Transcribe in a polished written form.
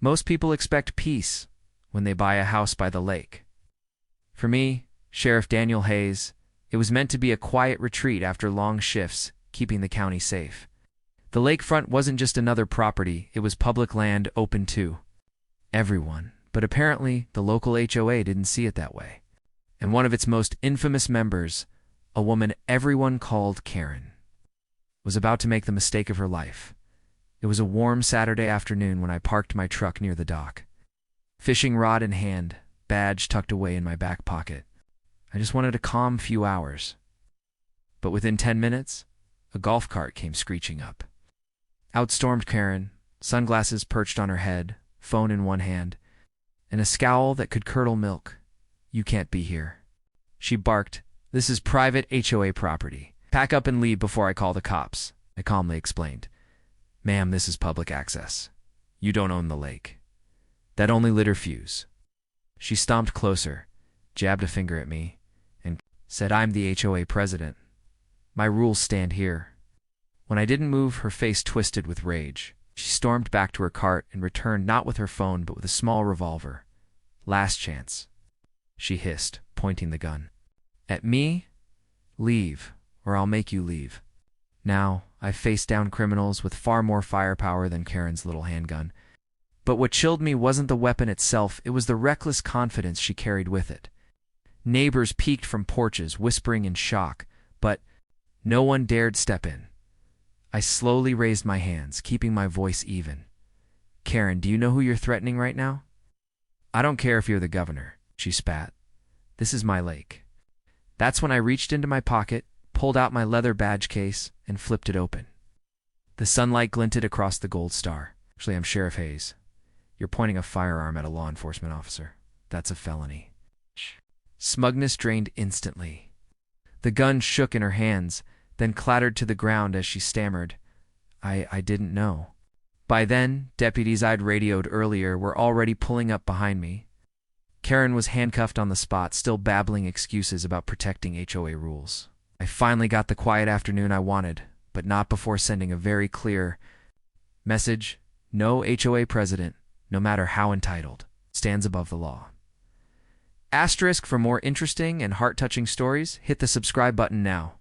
Most people expect peace when they buy a house by the lake. For me, Sheriff Daniel Hayes, it was meant to be a quiet retreat after long shifts, keeping the county safe. The lakefront wasn't just another property, it was public land open to everyone. But apparently, the local HOA didn't see it that way. And one of its most infamous members, a woman everyone called Karen, was about to make the mistake of her life. It was a warm Saturday afternoon when I parked my truck near the dock. Fishing rod in hand, badge tucked away in my back pocket. I just wanted a calm few hours. But within 10 minutes, a golf cart came screeching up. Out stormed Karen, sunglasses perched on her head, phone in one hand, and a scowl that could curdle milk. "You can't be here." She barked, "This is private HOA property. Pack up and leave before I call the cops," I calmly explained. "Ma'am, this is public access. You don't own the lake." That only lit her fuse. She stomped closer, jabbed a finger at me, and said, "I'm the HOA president. My rules stand here." When I didn't move, her face twisted with rage. She stormed back to her cart and returned not with her phone but with a small revolver. "Last chance," she hissed, pointing the gun at me. "Leave, or I'll make you leave." Now, I faced down criminals with far more firepower than Karen's little handgun. But what chilled me wasn't the weapon itself, it was the reckless confidence she carried with it. Neighbors peeked from porches, whispering in shock, but no one dared step in. I slowly raised my hands, keeping my voice even. "Karen, do you know who you're threatening right now?" "I don't care if you're the governor," she spat. "This is my lake." That's when I reached into my pocket, pulled out my leather badge case, and flipped it open. The sunlight glinted across the gold star. "Actually, I'm Sheriff Hayes. You're pointing a firearm at a law enforcement officer. That's a felony." Smugness drained instantly. The gun shook in her hands, then clattered to the ground as she stammered, I didn't know." By then, deputies I'd radioed earlier were already pulling up behind me. Karen was handcuffed on the spot, still babbling excuses about protecting HOA rules. I finally got the quiet afternoon I wanted, but not before sending a very clear message: no HOA president, no matter how entitled, stands above the law. Asterisk for more interesting and heart-touching stories, hit the subscribe button now.